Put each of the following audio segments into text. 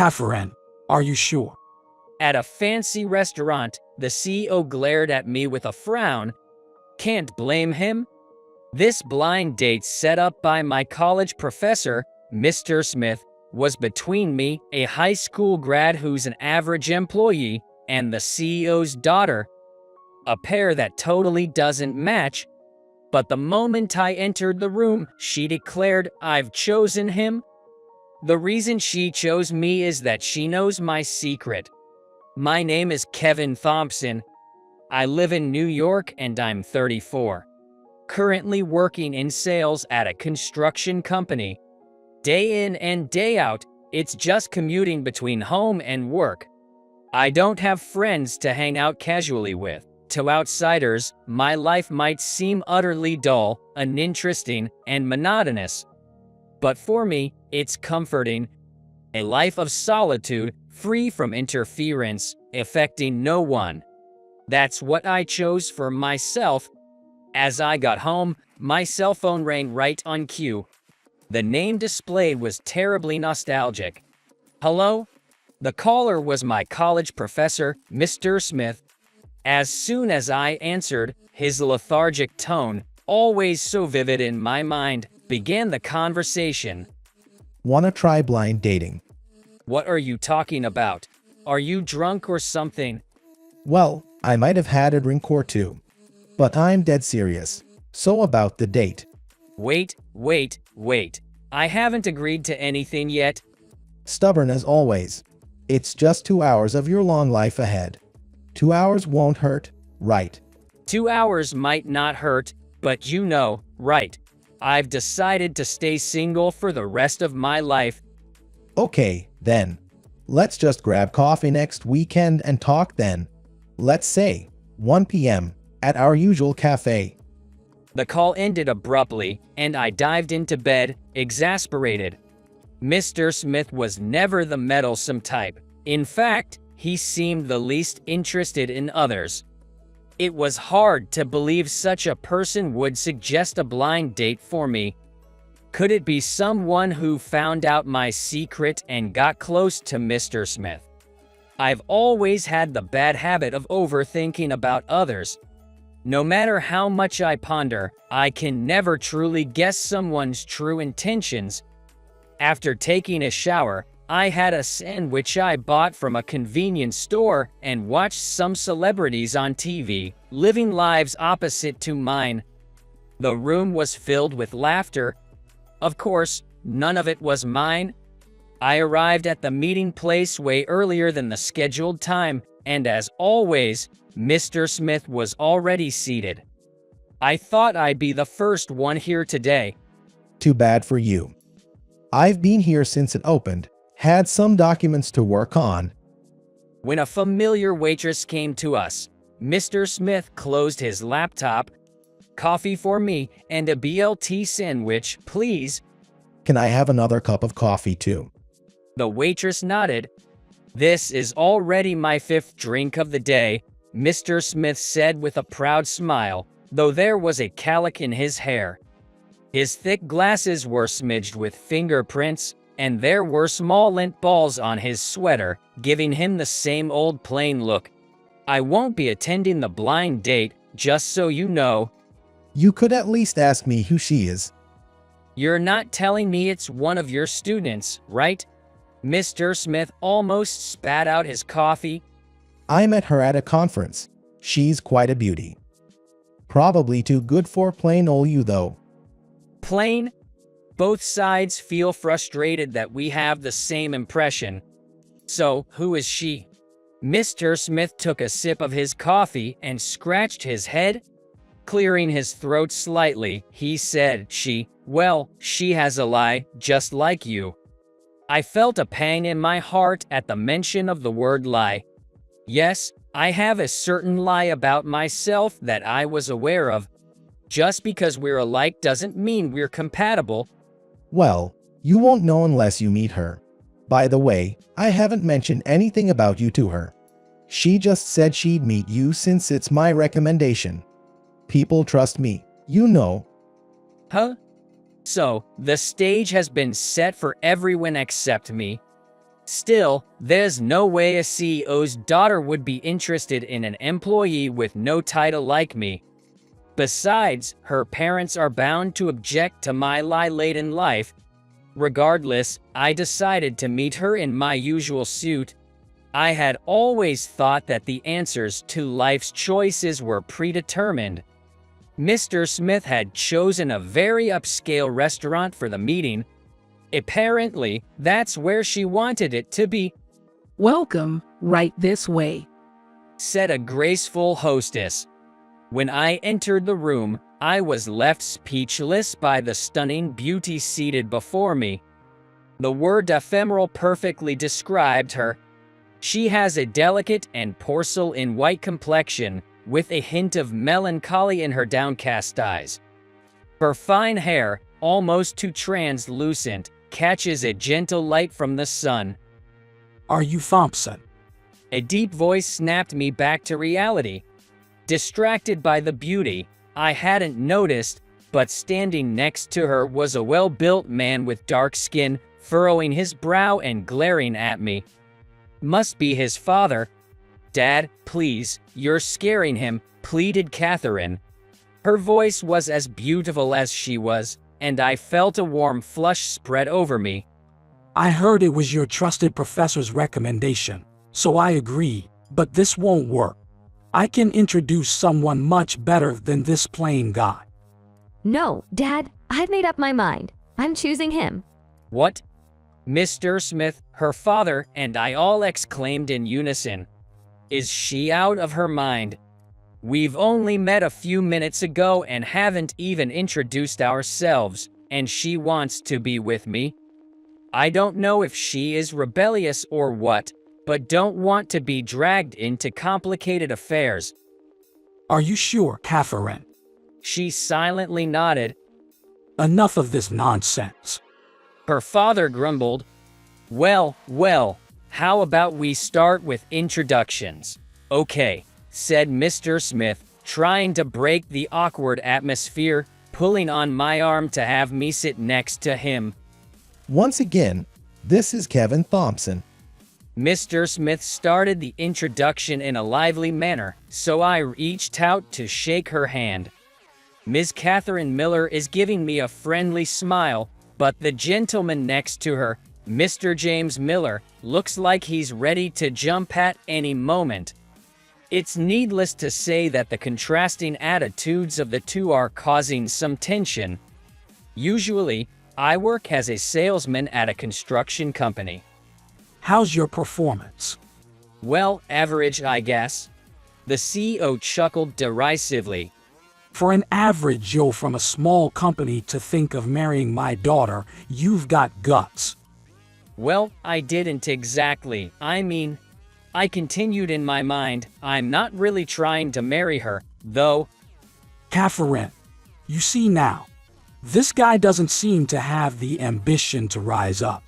Hafferen, are you sure? At a fancy restaurant, the CEO glared at me with a frown. Can't blame him. This blind date set up by my college professor, Mr. Smith, was between me, a high school grad who's an average employee, and the CEO's daughter. A pair that totally doesn't match. But the moment I entered the room, she declared, "I've chosen him." The reason she chose me is that she knows my secret. My name is Kevin Thompson. I live in New York and I'm 34. Currently working in sales at a construction company. Day in and day out, it's just commuting between home and work. I don't have friends to hang out casually with. To outsiders, my life might seem utterly dull, uninteresting, and monotonous. But for me, it's comforting. A life of solitude, free from interference, affecting no one. That's what I chose for myself. As I got home, my cell phone rang right on cue. The name displayed was terribly nostalgic. Hello? The caller was my college professor, Mr. Smith. As soon as I answered, his lethargic tone, always so vivid in my mind, began the conversation. Wanna try blind dating? What are you talking about? Are you drunk or something? Well, I might have had a drink or two. But I'm dead serious. So about the date. Wait. I haven't agreed to anything yet. Stubborn as always. It's just 2 hours of your long life ahead. 2 hours won't hurt, right? 2 hours might not hurt, but you know, right? I've decided to stay single for the rest of my life. Okay, then. Let's just grab coffee next weekend and talk then. Let's say 1 p.m. at our usual cafe. The call ended abruptly, and I dived into bed, exasperated. Mr. Smith was never the meddlesome type. In fact, he seemed the least interested in others. It was hard to believe such a person would suggest a blind date for me. Could it be someone who found out my secret and got close to Mr. Smith? I've always had the bad habit of overthinking about others. No matter how much I ponder, I can never truly guess someone's true intentions. After taking a shower, I had a sandwich I bought from a convenience store and watched some celebrities on TV, living lives opposite to mine. The room was filled with laughter. Of course, none of it was mine. I arrived at the meeting place way earlier than the scheduled time, and as always, Mr. Smith was already seated. I thought I'd be the first one here today. Too bad for you. I've been here since it opened, had some documents to work on. When a familiar waitress came to us, Mr. Smith closed his laptop. Coffee for me and a BLT sandwich, please. Can I have another cup of coffee too? The waitress nodded. This is already my 5th drink of the day, Mr. Smith said with a proud smile, though there was a calic in his hair. His thick glasses were smidged with fingerprints, and there were small lint balls on his sweater, giving him the same old plain look. I won't be attending the blind date, just so you know. You could at least ask me who she is. You're not telling me it's one of your students, right? Mr. Smith almost spat out his coffee. I met her at a conference. She's quite a beauty. Probably too good for plain old you though. Plain? Both sides feel frustrated that we have the same impression. So, who is she? Mr. Smith took a sip of his coffee and scratched his head. Clearing his throat slightly, he said, well, she has a lie, just like you. I felt a pang in my heart at the mention of the word lie. Yes, I have a certain lie about myself that I was aware of. Just because we're alike doesn't mean we're compatible. Well, you won't know unless you meet her. By the way, I haven't mentioned anything about you to her. She just said she'd meet you since it's my recommendation. People trust me, you know. Huh? So, the stage has been set for everyone except me. Still, there's no way a CEO's daughter would be interested in an employee with no title like me. Besides, her parents are bound to object to my lie-laden life. Regardless, I decided to meet her in my usual suit. I had always thought that the answers to life's choices were predetermined. Mr. Smith had chosen a very upscale restaurant for the meeting. Apparently, that's where she wanted it to be, Welcome, right this way. said a graceful hostess. When I entered the room, I was left speechless by the stunning beauty seated before me. The word ephemeral perfectly described her. She has a delicate and porcelain white complexion, with a hint of melancholy in her downcast eyes. Her fine hair, almost too translucent, catches a gentle light from the sun. Are you Thompson? A deep voice snapped me back to reality. Distracted by the beauty, I hadn't noticed, but standing next to her was a well-built man with dark skin, furrowing his brow and glaring at me. Must be his father. Dad, please, you're scaring him, pleaded Catherine. Her voice was as beautiful as she was, and I felt a warm flush spread over me. I heard it was your trusted professor's recommendation, so I agreed, but this won't work. I can introduce someone much better than this plain guy. No, Dad, I've made up my mind. I'm choosing him. What? Mr. Smith, her father, and I all exclaimed in unison. Is she out of her mind? We've only met a few minutes ago and haven't even introduced ourselves, and she wants to be with me? I don't know if she is rebellious or what, but don't want to be dragged into complicated affairs. Are you sure, Catherine? She silently nodded. Enough of this nonsense. Her father grumbled. Well, how about we start with introductions? Okay, said Mr. Smith, trying to break the awkward atmosphere, pulling on my arm to have me sit next to him. Once again, this is Kevin Thompson. Mr. Smith started the introduction in a lively manner, so I reached out to shake her hand. Ms. Catherine Miller is giving me a friendly smile, but the gentleman next to her, Mr. James Miller, looks like he's ready to jump at any moment. It's needless to say that the contrasting attitudes of the two are causing some tension. Usually, I work as a salesman at a construction company. How's your performance? Well, average, I guess. The CEO chuckled derisively. For an average Joe from a small company to think of marrying my daughter, you've got guts. Well, I didn't exactly. I continued in my mind, I'm not really trying to marry her, though. Catherine, you see now, this guy doesn't seem to have the ambition to rise up.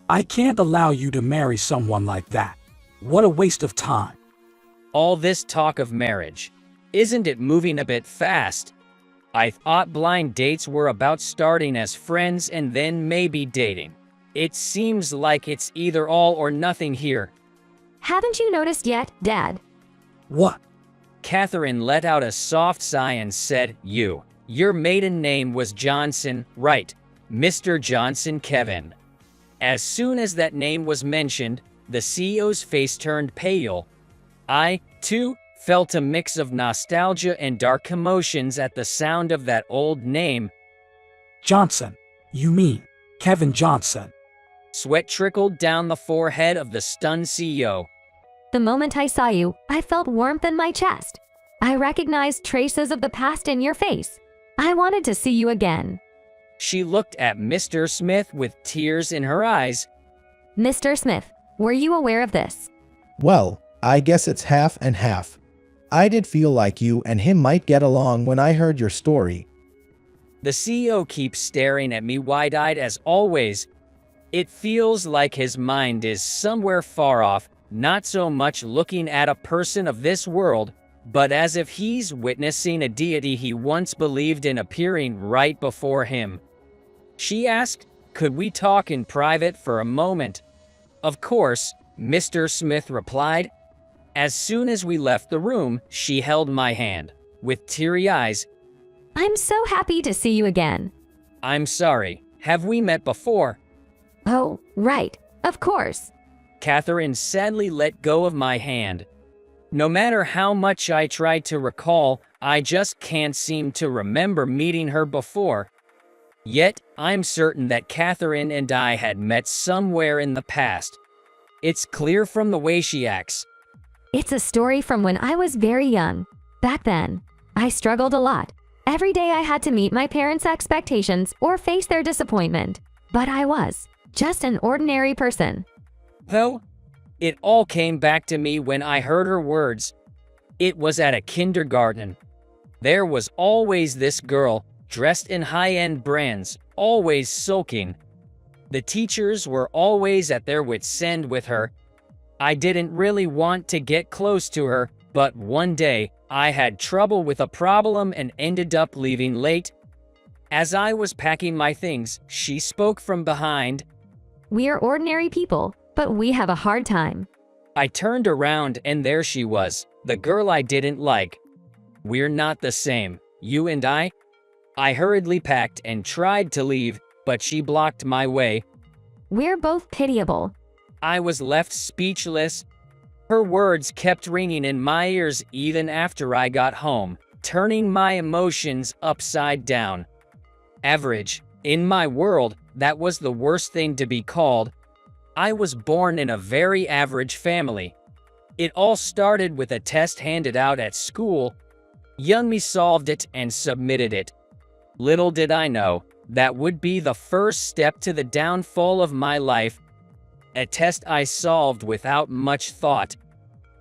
I can't allow you to marry someone like that. What a waste of time. All this talk of marriage. Isn't it moving a bit fast? I thought blind dates were about starting as friends and then maybe dating. It seems like it's either all or nothing here. Haven't you noticed yet, Dad? What? Catherine let out a soft sigh and said, Your maiden name was Johnson, right? Mr. Johnson Kevin. As soon as that name was mentioned, the CEO's face turned pale. I, too, felt a mix of nostalgia and dark emotions at the sound of that old name. Johnson. You mean Kevin Johnson? Sweat trickled down the forehead of the stunned CEO. The moment I saw you, I felt warmth in my chest. I recognized traces of the past in your face. I wanted to see you again. She looked at Mr. Smith with tears in her eyes. Mr. Smith, were you aware of this? Well, I guess it's half and half. I did feel like you and him might get along when I heard your story. The CEO keeps staring at me wide-eyed as always. It feels like his mind is somewhere far off, not so much looking at a person of this world, but as if he's witnessing a deity he once believed in appearing right before him. She asked, could we talk in private for a moment? Of course, Mr. Smith replied. As soon as we left the room, she held my hand. With teary eyes, I'm so happy to see you again. I'm sorry, have we met before? Oh, right, of course. Catherine sadly let go of my hand. No matter how much I try to recall, I just can't seem to remember meeting her before. Yet, I'm certain that Catherine and I had met somewhere in the past. It's clear from the way she acts. It's a story from when I was very young. Back then, I struggled a lot. Every day I had to meet my parents' expectations or face their disappointment. But I was just an ordinary person. Though, it all came back to me when I heard her words. It was at a kindergarten. There was always this girl, dressed in high-end brands, always sulking. The teachers were always at their wits' end with her. I didn't really want to get close to her, but one day, I had trouble with a problem and ended up leaving late. As I was packing my things, she spoke from behind. We are ordinary people, but we have a hard time. I turned around and there she was, the girl I didn't like. We're not the same, you and I? I hurriedly packed and tried to leave, but she blocked my way. We're both pitiable. I was left speechless. Her words kept ringing in my ears even after I got home, turning my emotions upside down. Average. In my world, that was the worst thing to be called. I was born in a very average family. It all started with a test handed out at school. Young me solved it and submitted it. Little did I know, that would be the first step to the downfall of my life. A test I solved without much thought.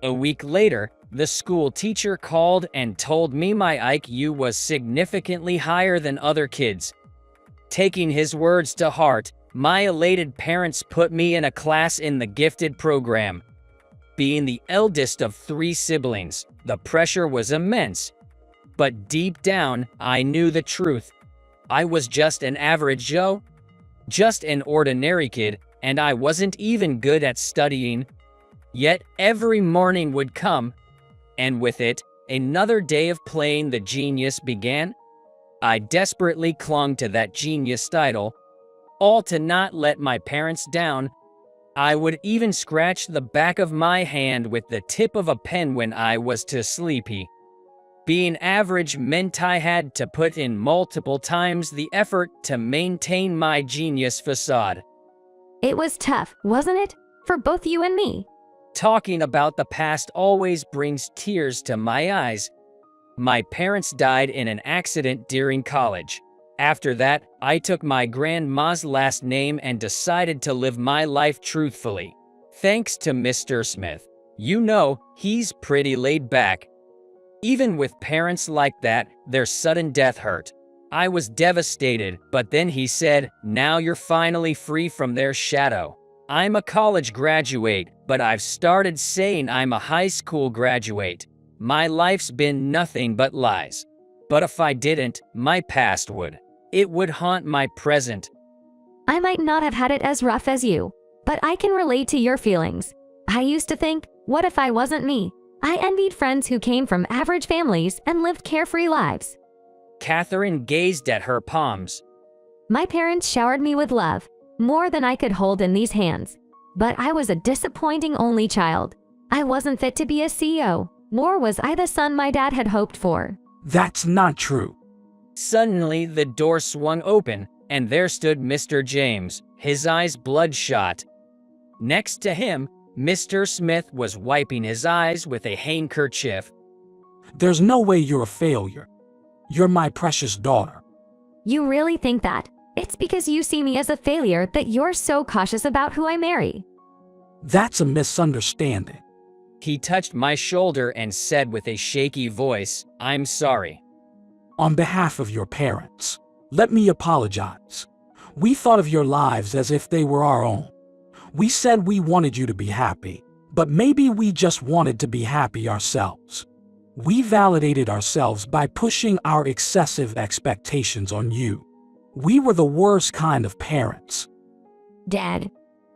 A week later, the school teacher called and told me my IQ was significantly higher than other kids. Taking his words to heart, my elated parents put me in a class in the gifted program. Being the eldest of 3 siblings, the pressure was immense. But deep down, I knew the truth. I was just an average Joe. Just an ordinary kid, and I wasn't even good at studying. Yet every morning would come, and with it, another day of playing the genius began. I desperately clung to that genius title, all to not let my parents down. I would even scratch the back of my hand with the tip of a pen when I was too sleepy. Being average meant I had to put in multiple times the effort to maintain my genius facade. It was tough, wasn't it? For both you and me. Talking about the past always brings tears to my eyes. My parents died in an accident during college. After that, I took my grandma's last name and decided to live my life truthfully. Thanks to Mr. Smith. You know, he's pretty laid back. Even with parents like that, their sudden death hurt. I was devastated, but then he said, "Now you're finally free from their shadow." I'm a college graduate, but I've started saying I'm a high school graduate. My life's been nothing but lies. But if I didn't, my past would. It would haunt my present. I might not have had it as rough as you, but I can relate to your feelings. I used to think, what if I wasn't me? I envied friends who came from average families and lived carefree lives. Catherine gazed at her palms. My parents showered me with love, more than I could hold in these hands. But I was a disappointing only child. I wasn't fit to be a CEO, nor was I the son my dad had hoped for. That's not true. Suddenly, the door swung open, and there stood Mr. James, his eyes bloodshot. Next to him, Mr. Smith was wiping his eyes with a handkerchief. There's no way you're a failure. You're my precious daughter. You really think that? It's because you see me as a failure that you're so cautious about who I marry. That's a misunderstanding. He touched my shoulder and said with a shaky voice, "I'm sorry." On behalf of your parents, let me apologize. We thought of your lives as if they were our own. We said we wanted you to be happy, but maybe we just wanted to be happy ourselves. We validated ourselves by pushing our excessive expectations on you. We were the worst kind of parents. Dad,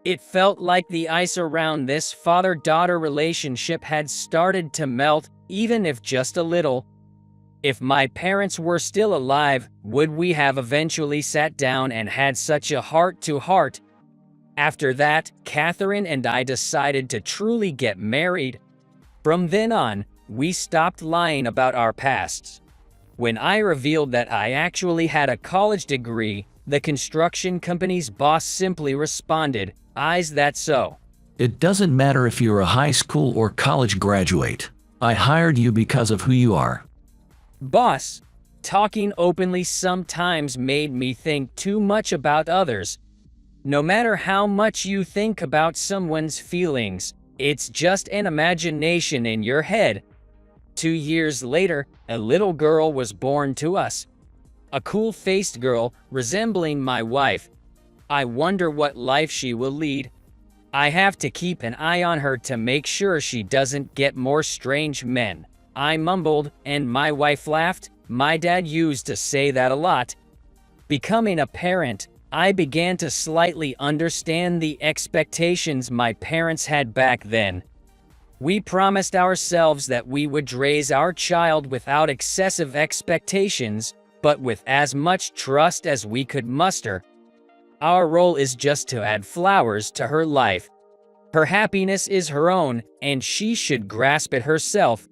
It felt like the ice around this father-daughter relationship had started to melt, even if just a little. If my parents were still alive, would we have eventually sat down and had such a heart-to-heart? After that, Catherine and I decided to truly get married. From then on, we stopped lying about our pasts. When I revealed that I actually had a college degree, the construction company's boss simply responded, "Is that so?" It doesn't matter if you're a high school or college graduate. I hired you because of who you are. Boss, talking openly sometimes made me think too much about others. No matter how much you think about someone's feelings, it's just an imagination in your head. 2 years later, a little girl was born to us. A cool-faced girl resembling my wife. I wonder what life she will lead. I have to keep an eye on her to make sure she doesn't get more strange men. I mumbled, and my wife laughed. My dad used to say that a lot. Becoming a parent, I began to slightly understand the expectations my parents had back then. We promised ourselves that we would raise our child without excessive expectations, but with as much trust as we could muster. Our role is just to add flowers to her life. Her happiness is her own, and she should grasp it herself.